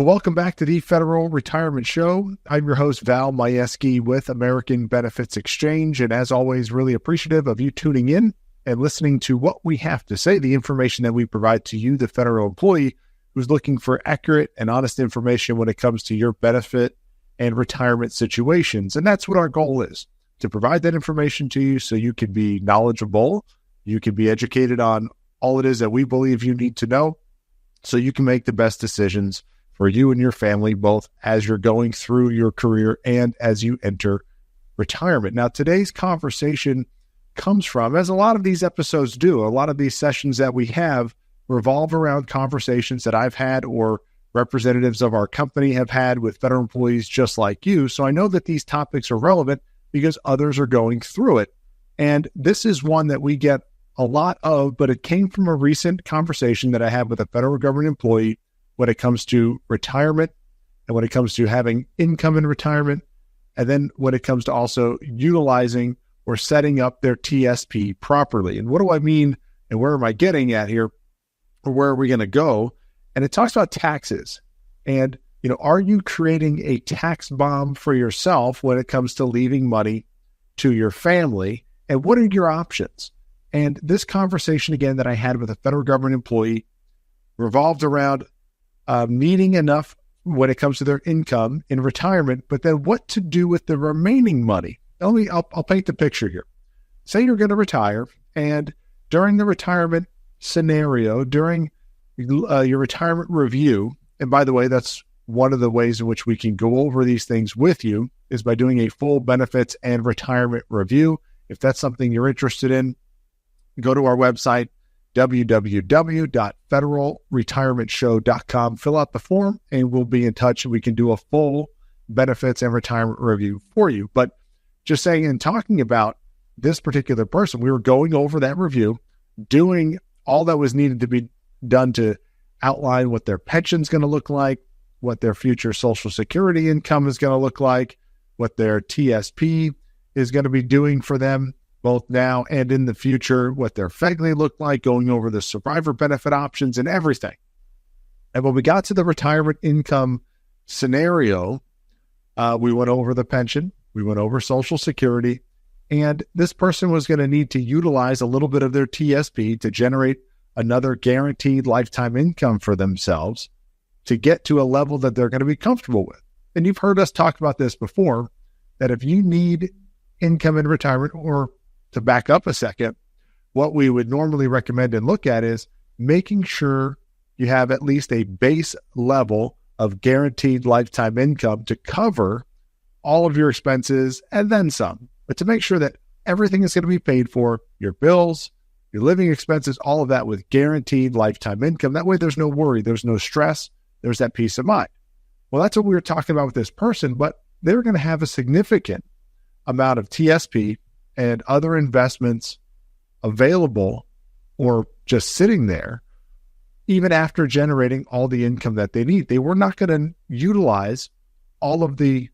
Well, welcome back to the Federal Retirement Show. I'm your host, Val Majewski with American Benefits Exchange. And as always, really appreciative of you tuning in and listening to what we have to say, the information that we provide to you, the federal employee who's looking for accurate and honest information when it comes to your benefit and retirement situations. And that's what our goal is, to provide that information to you so you can be knowledgeable, you can be educated on all it is that we believe you need to know so you can make the best decisions for you and your family, both as you're going through your career and as you enter retirement. Now, today's conversation comes from, as a lot of these episodes do, a lot of these sessions that we have revolve around conversations that I've had or representatives of our company have had with federal employees just like you. So I know that these topics are relevant because others are going through it. And this is one that we get a lot of, but it came from a recent conversation that I had with a federal government employee when it comes to retirement and when it comes to having income in retirement, and then when it comes to also utilizing or setting up their TSP properly. And what do I mean and where am I getting at here, or where are we going to go? And it talks about taxes. And, are you creating a tax bomb for yourself when it comes to leaving money to your family? And what are your options? And this conversation, again, that I had with a federal government employee revolved around needing enough when it comes to their income in retirement, but then what to do with the remaining money. I'll paint the picture here. Say you're going to retire, and during the retirement scenario, during your retirement review, and by the way, that's one of the ways in which we can go over these things with you, is by doing a full benefits and retirement review. If that's something you're interested in, go to our website, www.federalretirementshow.com. Fill out the form and we'll be in touch and we can do a full benefits and retirement review for you. But just saying and talking about this particular person, we were going over that review, doing all that was needed to be done to outline what their pension's going to look like, what their future Social Security income is going to look like, what their TSP is going to be doing for them, both now and in the future, what their family look like, going over the survivor benefit options and everything. And when we got to the retirement income scenario, we went over the pension, we went over Social Security, and this person was going to need to utilize a little bit of their TSP to generate another guaranteed lifetime income for themselves to get to a level that they're going to be comfortable with. And you've heard us talk about this before, that if you need income in retirement, or to back up a second, what we would normally recommend and look at is making sure you have at least a base level of guaranteed lifetime income to cover all of your expenses and then some, but to make sure that everything is going to be paid for, your bills, your living expenses, all of that with guaranteed lifetime income. That way there's no worry, there's no stress, there's that peace of mind. Well, that's what we were talking about with this person, but they're going to have a significant amount of TSP and other investments available or just sitting there, even after generating all the income that they need. They were not going to utilize all of the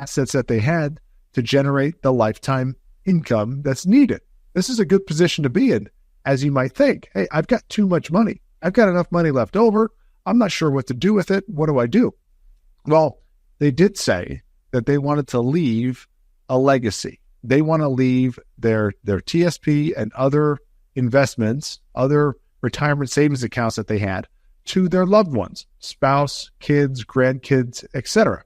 assets that they had to generate the lifetime income that's needed. This is a good position to be in, as you might think. Hey, I've got too much money. I've got enough money left over. I'm not sure what to do with it. What do I do? Well, they did say that they wanted to leave a legacy. They want to leave their TSP and other investments, other retirement savings accounts that they had, to their loved ones, spouse, kids, grandkids, etc.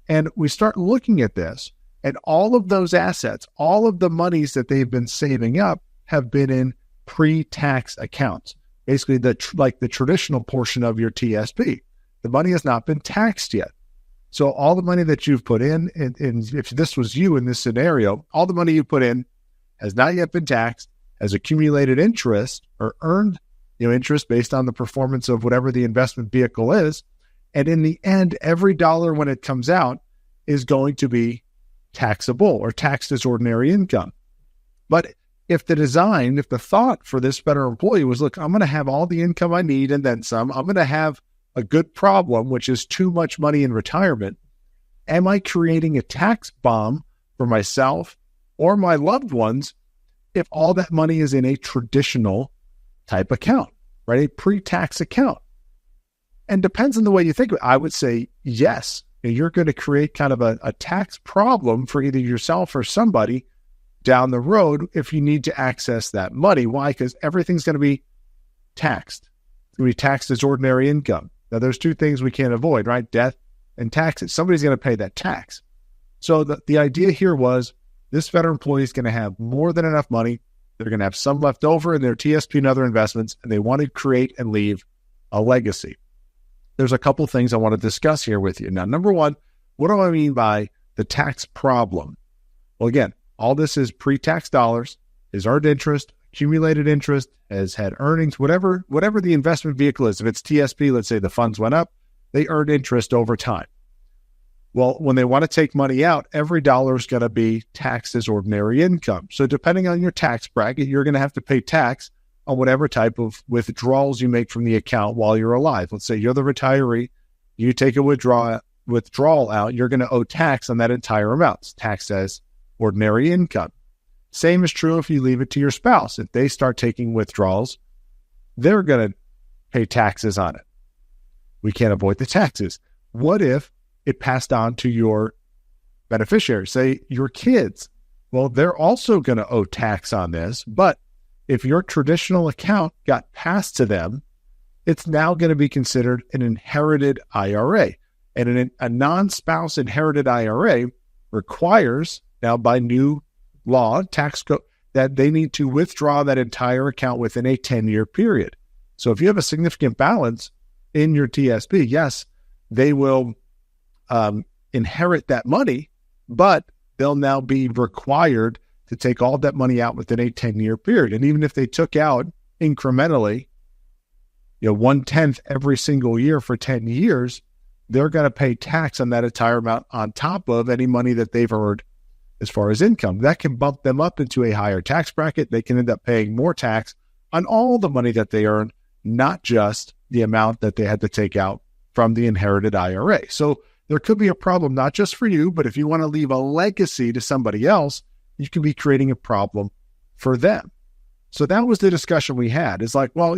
And we start looking at this, and all of those assets, all of the monies that they've been saving up have been in pre-tax accounts, basically the traditional portion of your TSP. The money has not been taxed yet. So all the money that you've put in, and if this was you in this scenario, all the money you put in has not yet been taxed, has accumulated interest or earned interest based on the performance of whatever the investment vehicle is. And in the end, every dollar when it comes out is going to be taxable or taxed as ordinary income. But if the thought for this federal employee was, look, I'm going to have all the income I need and then some, I'm going to have a good problem, which is too much money in retirement. Am I creating a tax bomb for myself or my loved ones if all that money is in a traditional type account, right? A pre-tax account. And depends on the way you think of it. I would say yes. You're going to create kind of a tax problem for either yourself or somebody down the road if you need to access that money. Why? Because everything's going to be taxed. It's going to be taxed as ordinary income. Now, there's two things we can't avoid, right? Death and taxes. Somebody's going to pay that tax. So the idea here was this federal employee is going to have more than enough money. They're going to have some left over in their TSP and other investments, and they want to create and leave a legacy. There's a couple things I want to discuss here with you. Now, number one, what do I mean by the tax problem? Well, again, all this is pre-tax dollars, is earned interest, accumulated interest, has had earnings, whatever the investment vehicle is. If it's TSP, let's say the funds went up, they earned interest over time. Well, when they want to take money out, every dollar is going to be taxed as ordinary income. So depending on your tax bracket, you're going to have to pay tax on whatever type of withdrawals you make from the account while you're alive. Let's say you're the retiree, you take a withdrawal out, you're going to owe tax on that entire amount. It's taxed as ordinary income. Same is true if you leave it to your spouse. If they start taking withdrawals, they're going to pay taxes on it. We can't avoid the taxes. What if it passed on to your beneficiaries, say your kids? Well, they're also going to owe tax on this, but if your traditional account got passed to them, it's now going to be considered an inherited IRA. And a non-spouse inherited IRA requires, now by new law, tax code, that they need to withdraw that entire account within a 10-year period. So if you have a significant balance in your TSP, yes, they will inherit that money, but they'll now be required to take all that money out within a 10-year period. And even if they took out incrementally, 1/10 every single year for 10 years, they're going to pay tax on that entire amount on top of any money that they've earned as far as income. That can bump them up into a higher tax bracket. They can end up paying more tax on all the money that they earned, not just the amount that they had to take out from the inherited IRA. So there could be a problem, not just for you, but if you want to leave a legacy to somebody else, you can be creating a problem for them. So that was the discussion we had. It's like, well,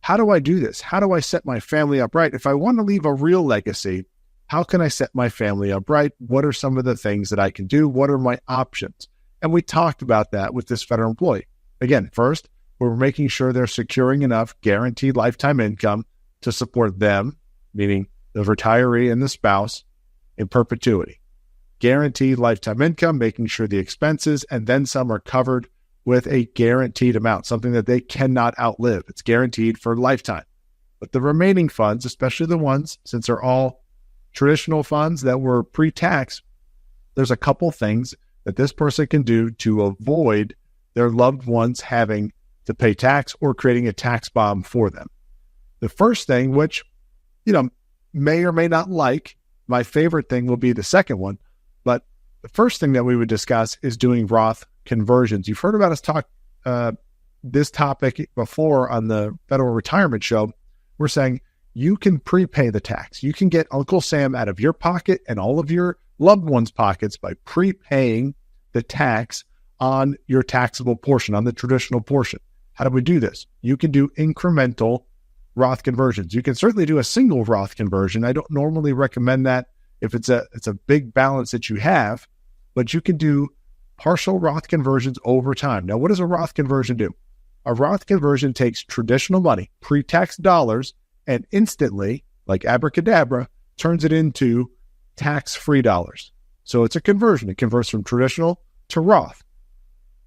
how do I do this? How do I set my family up right? If I want to leave a real legacy, how can I set my family up right? What are some of the things that I can do? What are my options? And we talked about that with this federal employee. Again, first, we're making sure they're securing enough guaranteed lifetime income to support them, meaning the retiree and the spouse, in perpetuity. Guaranteed lifetime income, making sure the expenses and then some are covered with a guaranteed amount, something that they cannot outlive. It's guaranteed for lifetime. But the remaining funds, especially the ones, since they're all traditional funds that were pre-tax, there's a couple things that this person can do to avoid their loved ones having to pay tax or creating a tax bomb for them. The first thing, which, may or may not like, my favorite thing will be the second one, but the first thing that we would discuss is doing Roth conversions. You've heard about us talk this topic before on the Federal Retirement Show. We're saying you can prepay the tax. You can get Uncle Sam out of your pocket and all of your loved ones' pockets by prepaying the tax on your taxable portion, on the traditional portion. How do we do this? You can do incremental Roth conversions. You can certainly do a single Roth conversion. I don't normally recommend that if it's a big balance that you have, but you can do partial Roth conversions over time. Now, what does a Roth conversion do? A Roth conversion takes traditional money, pre-tax dollars, and instantly, like abracadabra, turns it into tax-free dollars. So it's a conversion. It converts from traditional to Roth.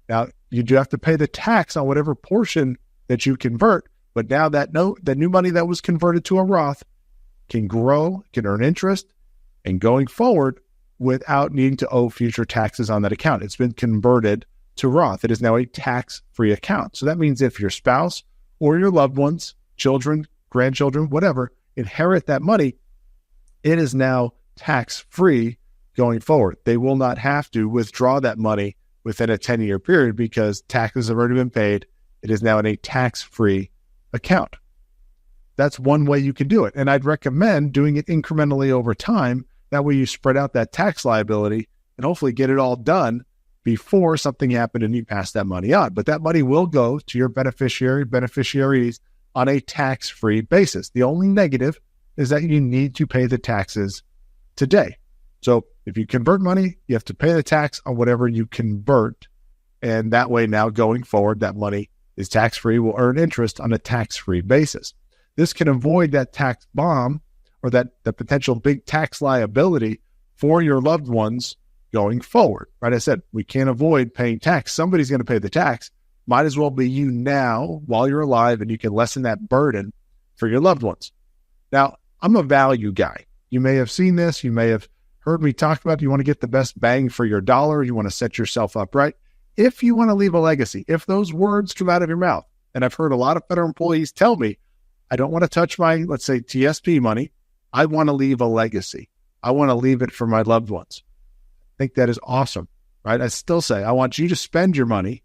Now, you do have to pay the tax on whatever portion that you convert, but now that new money that was converted to a Roth can grow, can earn interest, and going forward without needing to owe future taxes on that account. It's been converted to Roth. It is now a tax-free account. So that means if your spouse or your loved ones, children, grandchildren, whatever, inherit that money, it is now tax-free going forward. They will not have to withdraw that money within a 10-year period because taxes have already been paid. It is now in a tax-free account. That's one way you can do it. And I'd recommend doing it incrementally over time. That way you spread out that tax liability and hopefully get it all done before something happened and you pass that money on. But that money will go to your beneficiaries on a tax-free basis. The only negative is that you need to pay the taxes today. So if you convert money, you have to pay the tax on whatever you convert. And that way now going forward, that money is tax-free, will earn interest on a tax-free basis. This can avoid that tax bomb or the potential big tax liability for your loved ones going forward, right? I said, we can't avoid paying tax. Somebody's going to pay the tax. Might as well be you now while you're alive, and you can lessen that burden for your loved ones. Now, I'm a value guy. You may have seen this. You may have heard me talk about, you want to get the best bang for your dollar. You want to set yourself up right. If you want to leave a legacy, if those words come out of your mouth, and I've heard a lot of federal employees tell me, I don't want to touch my, let's say, TSP money. I want to leave a legacy. I want to leave it for my loved ones. I think that is awesome, right? I still say, I want you to spend your money.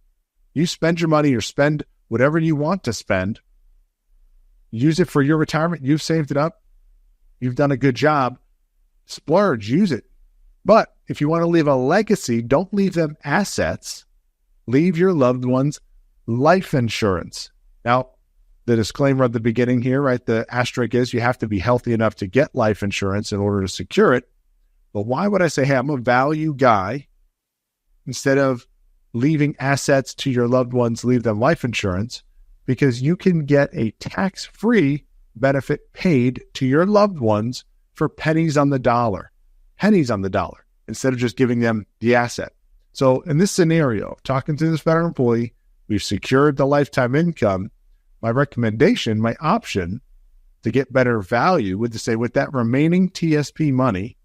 You spend your money or spend whatever you want to spend. Use it for your retirement. You've saved it up. You've done a good job. Splurge, use it. But if you want to leave a legacy, don't leave them assets. Leave your loved ones life insurance. Now, the disclaimer at the beginning here, right? The asterisk is you have to be healthy enough to get life insurance in order to secure it. But why would I say, hey, I'm a value guy? Instead of leaving assets to your loved ones, leave them life insurance, because you can get a tax-free benefit paid to your loved ones for pennies on the dollar, instead of just giving them the asset. So in this scenario, talking to this federal employee, we've secured the lifetime income. My recommendation, my option to get better value would to say, with that remaining TSP money,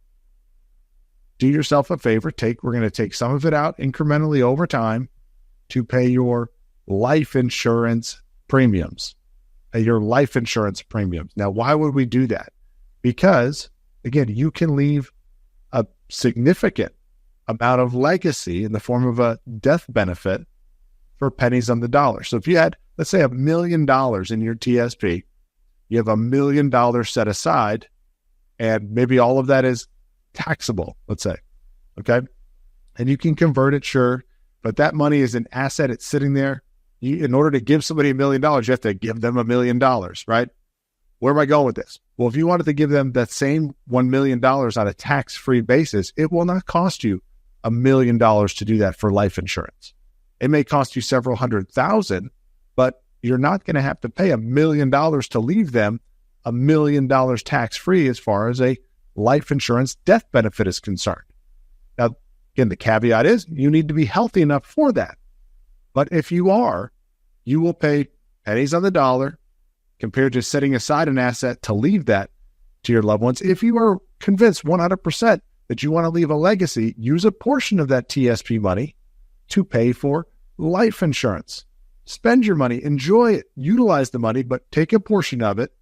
do yourself a favor. We're going to take some of it out incrementally over time to pay your life insurance premiums. Now, why would we do that? Because, again, you can leave a significant amount of legacy in the form of a death benefit for pennies on the dollar. So if you had, let's say, $1 million in your TSP, you have $1 million set aside, and maybe all of that is taxable, let's say, okay? And you can convert it, sure, but that money is an asset. It's sitting there. In order to give somebody $1 million, you have to give them $1 million, right? Where am I going with this? Well, if you wanted to give them that same $1 million on a tax-free basis, it will not cost you $1 million to do that for life insurance. It may cost you several $100,000, but you're not going to have to pay $1 million to leave them $1 million tax-free as far as a life insurance death benefit is concerned. Now, again, the caveat is you need to be healthy enough for that. But if you are, you will pay pennies on the dollar compared to setting aside an asset to leave that to your loved ones. If you are convinced 100% that you want to leave a legacy, use a portion of that TSP money to pay for life insurance. Spend your money, enjoy it, utilize the money, but take a portion of it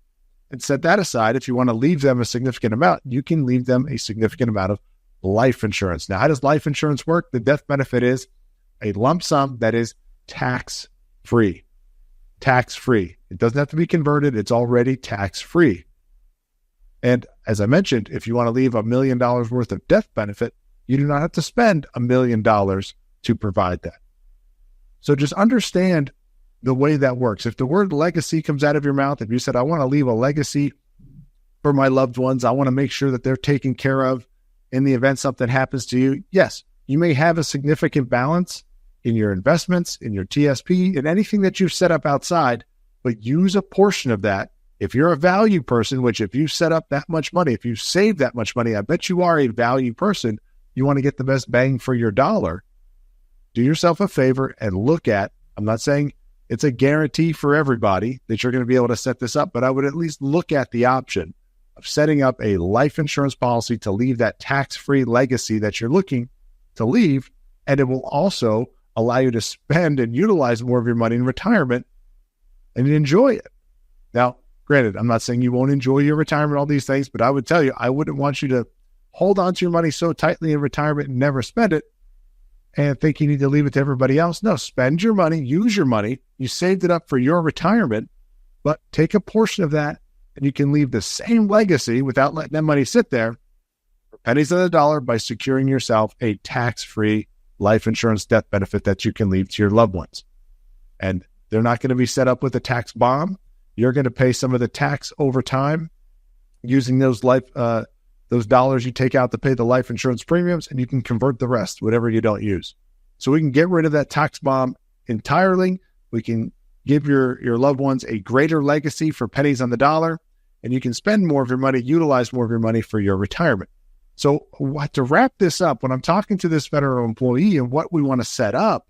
and set that aside. If you want to leave them a significant amount, you can leave them a significant amount of life insurance. Now, how does life insurance work? The death benefit is a lump sum that is tax-free. Tax-free. It doesn't have to be converted. It's already tax-free. And as I mentioned, if you want to leave $1 million worth of death benefit, you do not have to spend $1 million to provide that. So just understand the way that works. If the word legacy comes out of your mouth, if you said, I want to leave a legacy for my loved ones, I want to make sure that they're taken care of in the event something happens to you. Yes, you may have a significant balance in your investments, in your TSP, in anything that you've set up outside, but use a portion of that. If you're a value person, which if you set up that much money, if you save that much money, I bet you are a value person, you want to get the best bang for your dollar, do yourself a favor and look at, I'm not saying it's a guarantee for everybody that you're going to be able to set this up, but I would at least look at the option of setting up a life insurance policy to leave that tax-free legacy that you're looking to leave, and it will also allow you to spend and utilize more of your money in retirement and enjoy it. Now, granted, I'm not saying you won't enjoy your retirement, all these things, but I would tell you, I wouldn't want you to hold on to your money so tightly in retirement and never spend it and think you need to leave it to everybody else. No, spend your money, use your money. You saved it up for your retirement, but take a portion of that and you can leave the same legacy without letting that money sit there for pennies on the dollar by securing yourself a tax-free life insurance death benefit that you can leave to your loved ones. And they're not going to be set up with a tax bomb. You're going to pay some of the tax over time. using those dollars you take out to pay the life insurance premiums, and you can convert the rest, whatever you don't use. So we can get rid of that tax bomb entirely. We can give your loved ones a greater legacy for pennies on the dollar, and you can spend more of your money, utilize more of your money for your retirement. So to wrap this up, when I'm talking to this federal employee and what we want to set up,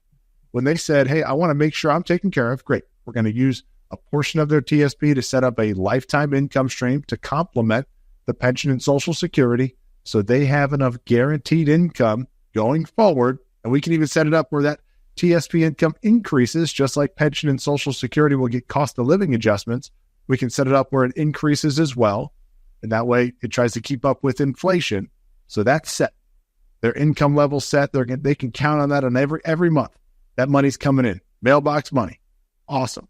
when they said, hey, I want to make sure I'm taken care of, great. We're going to use a portion of their TSP to set up a lifetime income stream to complement the pension and Social Security so they have enough guaranteed income going forward. And we can even set it up where that TSP income increases, just like pension and Social Security will get cost of living adjustments. We can set it up where it increases as well. And that way it tries to keep up with inflation. So that's set. Their income level set. They can count on that on every month. That money's coming in. Mailbox money. Awesome.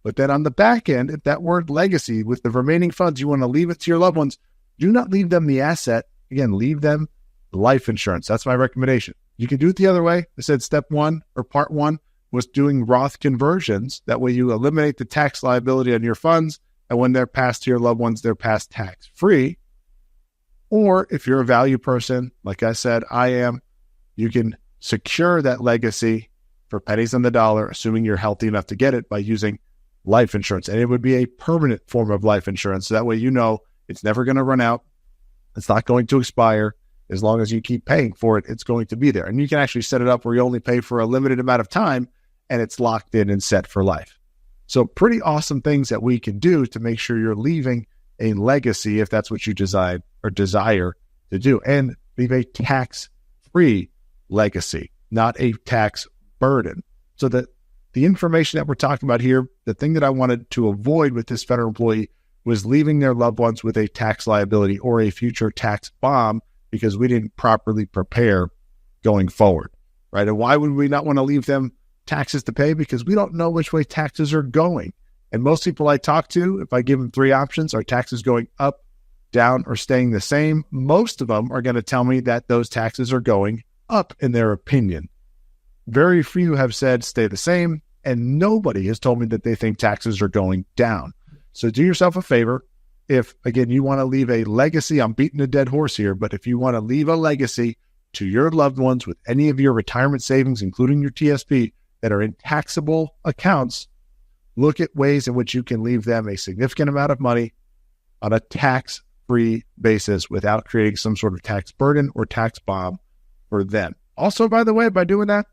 But then on the back end, if that word legacy, with the remaining funds, you want to leave it to your loved ones, do not leave them the asset. Again, leave them life insurance. That's my recommendation. You can do it the other way. I said step one or part one was doing Roth conversions. That way you eliminate the tax liability on your funds. And when they're passed to your loved ones, they're passed tax free. Or if you're a value person, like I said, I am, you can secure that legacy for pennies on the dollar, assuming you're healthy enough to get it, by using life insurance. And it would be a permanent form of life insurance. So that way, you know, it's never going to run out. It's not going to expire. As long as you keep paying for it, it's going to be there. And you can actually set it up where you only pay for a limited amount of time and it's locked in and set for life. So pretty awesome things that we can do to make sure you're leaving a legacy if that's what you desire to do, and leave a tax-free legacy, not a tax burden. So that the information that we're talking about here, the thing that I wanted to avoid with this federal employee was leaving their loved ones with a tax liability or a future tax bomb because we didn't properly prepare going forward, right? And why would we not want to leave them taxes to pay? Because we don't know which way taxes are going. And most people I talk to, if I give them three options, are taxes going up, down, or staying the same? Most of them are going to tell me that those taxes are going up in their opinion. Very few have said stay the same, and nobody has told me that they think taxes are going down. So do yourself a favor. If, again, you want to leave a legacy, I'm beating a dead horse here, but if you want to leave a legacy to your loved ones with any of your retirement savings, including your TSP, that are in taxable accounts, look at ways in which you can leave them a significant amount of money on a tax-free basis without creating some sort of tax burden or tax bomb for them. Also, by the way, by doing that,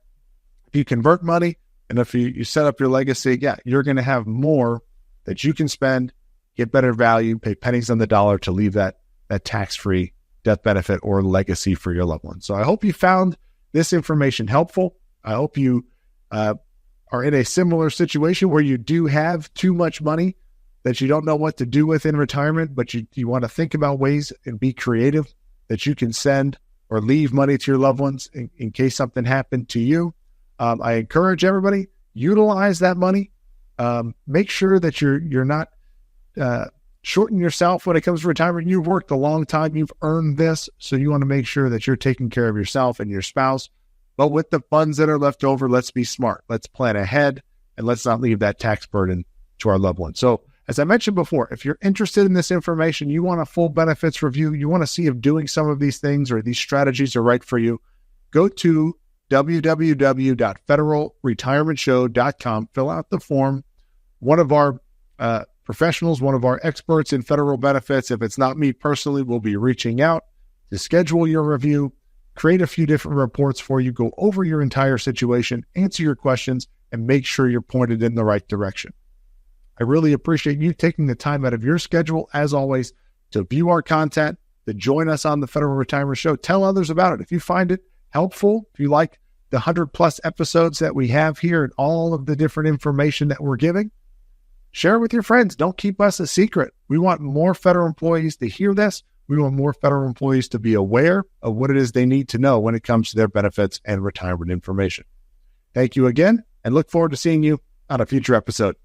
if you convert money and if you set up your legacy, you're going to have more that you can spend, get better value, pay pennies on the dollar to leave that tax-free death benefit or legacy for your loved ones. So I hope you found this information helpful. I hope you are in a similar situation where you do have too much money that you don't know what to do with in retirement, but you want to think about ways and be creative that you can send or leave money to your loved ones in case something happened to you. I encourage everybody, utilize that money. Make sure that you're not shorting yourself when it comes to retirement. You've worked a long time. You've earned this. So you want to make sure that you're taking care of yourself and your spouse. But with the funds that are left over, let's be smart. Let's plan ahead, and let's not leave that tax burden to our loved ones. So as I mentioned before, if you're interested in this information, you want a full benefits review, you want to see if doing some of these things or these strategies are right for you, go to www.federalretirementshow.com, fill out the form. One of our professionals, one of our experts in federal benefits, if it's not me personally, will be reaching out to schedule your review, create a few different reports for you, go over your entire situation, answer your questions, and make sure you're pointed in the right direction. I really appreciate you taking the time out of your schedule, as always, to view our content, to join us on the Federal Retirement Show. Tell others about it. If you find it helpful, if you like the 100+ episodes that we have here and all of the different information that we're giving, share it with your friends. Don't keep us a secret. We want more federal employees to hear this. We want more federal employees to be aware of what it is they need to know when it comes to their benefits and retirement information. Thank you again, and look forward to seeing you on a future episode.